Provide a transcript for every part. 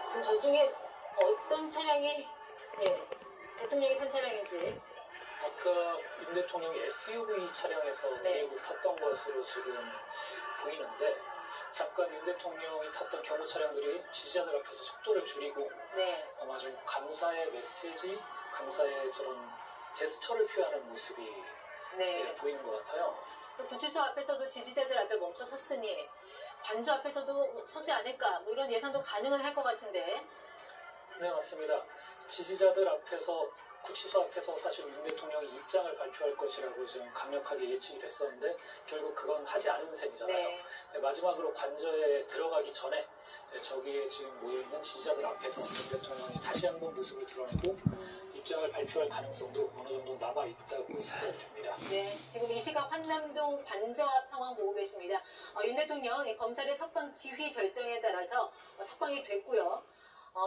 그럼 저 중에 어떤 차량이 대통령이 탄 차량인지. 아까 윤 대통령이 SUV 차량에서 내리고 탔던 것으로 지금 보이는데, 잠깐 윤 대통령이 탔던 경호 차량들이 지지자들 앞에서 속도를 줄이고 아마 좀 감사의 메시지, 감사의 저런 제스처를 표현하는 모습이 보이는 것 같아요. 구치소 앞에서도 지지자들 앞에 멈춰 섰으니 관저 앞에서도 서지 않을까, 뭐 이런 예상도 가능은 할 것 같은데. 네, 맞습니다. 지지자들 앞에서, 구치소 앞에서 사실 윤 대통령이 입장을 발표할 것이라고 지금 강력하게 예측이 됐었는데 결국 그건 하지 않은 셈이잖아요. 네, 마지막으로 관저에 들어가기 전에 저기에 지금 모여있는 지지자들 앞에서 윤 대통령이 다시 한번 모습을 드러내고 입장을 발표할 가능성도 어느 정도 남아있다고 생각이 듭니다. 네, 지금 이 시각 환남동 관저 앞 상황 보고 계십니다. 윤 대통령 검찰의 석방 지휘 결정에 따라서 석방이 됐고요.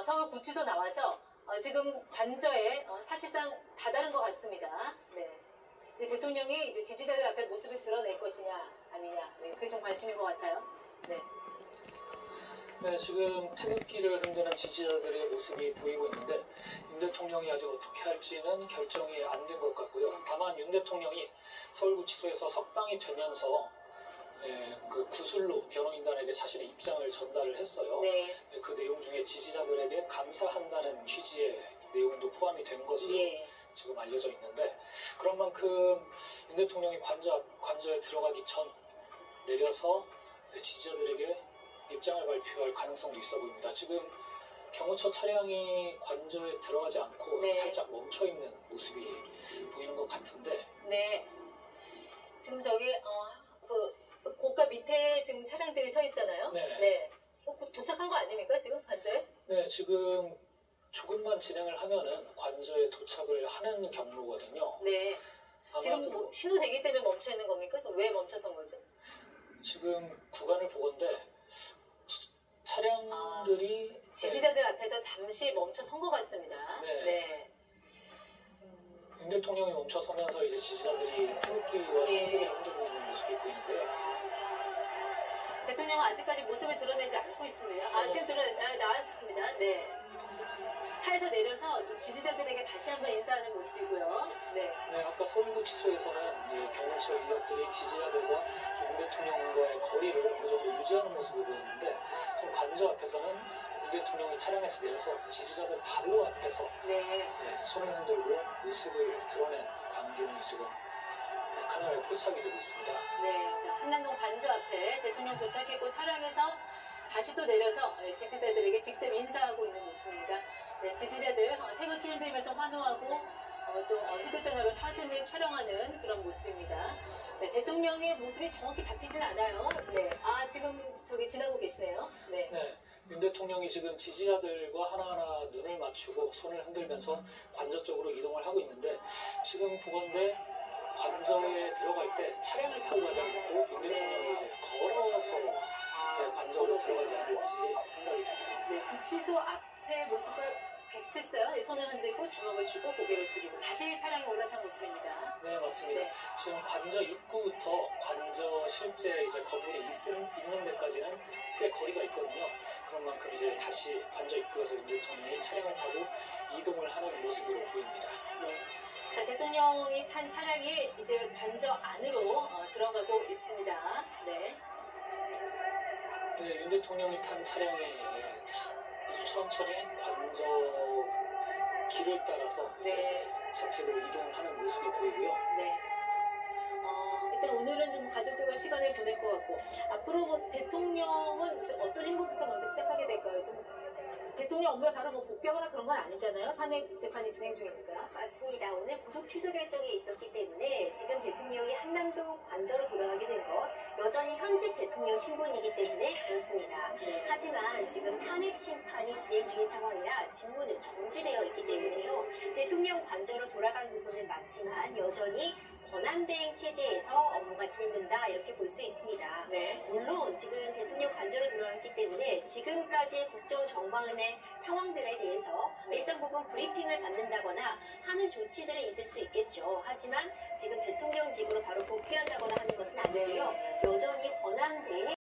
서울 구치소 나와서 지금 관저에 사실상 다다른 것 같습니다. 네. 대통령이 이제 지지자들 앞에 모습을 드러낼 것이냐 아니냐, 그게 좀 관심인 것 같아요. 네, 지금 태극기를 흔드는 지지자들의 모습이 보이고 있는데 윤 대통령이 아직 어떻게 할지는 결정이 안 된 것 같고요. 다만 윤 대통령이 서울구치소에서 석방이 되면서 그 구술로 변호인단에게 자신의 입장을 전달을 했어요. 그 내용 중에 지지자들에게 감사한다는 취지의 내용도 포함이 된 것으로 지금 알려져 있는데, 그런 만큼 윤 대통령이 관저에 들어가기 전 내려서 지지자들에게 입장을 발표할 가능성도 있어 보입니다. 지금 경호처 차량이 관저에 들어가지 않고 살짝 멈춰있는 모습이 보이는 것 같은데. 지금 저기 고가 밑에 지금 차량들이 서 있잖아요. 도착한 거 아닙니까 지금 관저에? 네, 지금 조금만 진행을 하면은 관저에 도착을 하는 경로거든요. 지금 뭐 신호 대기 때문에 멈춰 있는 겁니까? 왜 멈춰선 거죠? 지금 구간을 보건대 차량들이 지지자들 앞에서 잠시 멈춰 선 것 같습니다. 윤 대통령이 멈춰 서면서 이제 지지자들이 태극기와 성기를 흔들고 있는 모습이 보이는데요. 대통령은 아직까지 모습을 드러내지 않고 있습니다. 지금 나왔습니다. 차에서 내려서 좀 지지자들에게 다시 한번 인사하는 모습이고요. 아까 서울구치소에서는 경호처 인력들이 지지자들과 윤 대통령과의 거리를 어느 정도 유지하는 모습을 보였는데, 지금 관저 앞에서는 윤 대통령이 차량에서 내려서 지지자들 바로 앞에서 손을 흔들고 모습을 드러낸 광경이 지금 카메라에 포착이 되고 있습니다. 한남동 관저 앞에 대통령 도착했고 차량에서 다시 또 내려서 지지자들에게 직접 인사하고 있는 모습입니다. 지지자들 태극기 흔들면서 환호하고 또 휴대전화로 사진을 촬영하는 그런 모습입니다. 대통령의 모습이 정확히 잡히진 않아요. 지금 저기 지나고 계시네요. 윤 대통령이 지금 지지자들과 하나하나 눈을 맞추고 손을 흔들면서 관저 쪽으로 이동을 하고 있는데, 지금 보건대 관저에 들어갈 때 차량을 타고 가지 않고 윤 대통령이 이제 걸어서 관저로 들어가지 않을지 생각이 듭니다. 구치소 앞의 모습과 비슷했어요. 손을 흔들고 주먹을 쥐고 고개를 숙이고 다시 차량에 올라탄 모습입니다. 네, 맞습니다. 지금 관저 입구부터 관저 실제 이제 건물이 있는 데까지는 꽤 거리가 있거든요. 그런 만큼 이제 다시 관저 입구에서 윤 대통령이 차량을 타고 이동을 하는 모습으로 보입니다. 대통령이 탄 차량이 이제 관저 안으로 들어가고 있습니다. 윤 대통령이 탄 차량이 아주 천천히 관저 길을 따라서 자택으로 이동을 하는 모습이 보이고요. 일단 오늘은 좀 가족들과 시간을 보낼 것 같고, 앞으로 뭐 대통령은 어떤 행보부터 먼저 시작하게 될까요? 대통령 업무에 바로 뭐 복귀하거나 그런 건 아니잖아요. 탄핵 재판이 진행 중이니까. 맞습니다. 오늘 구속 취소 결정이 있었기 때문에 지금 대통령이 한남동 관저로 돌아가게 된 것 여전히 현직 대통령 신분이기 때문에 그렇습니다. 하지만 지금 탄핵 심판이 진행 중인 상황이라 직무는 정지되어 있기 때문에요. 대통령 관저로 돌아간 부분은 맞지만 여전히 권한대행 체제에서 업무가 진행된다 이렇게 볼 수 있습니다. 물론 지금 대통령 관저로 돌아갔기 때문에 지금까지 국정정방의 상황들에 대해서 일정 부분 브리핑을 받는다거나 하는 조치들은 있을 수 있겠죠. 하지만 지금 대통령직으로 바로 복귀한다거나 하는 것은 아니고요. 여전히 권한대행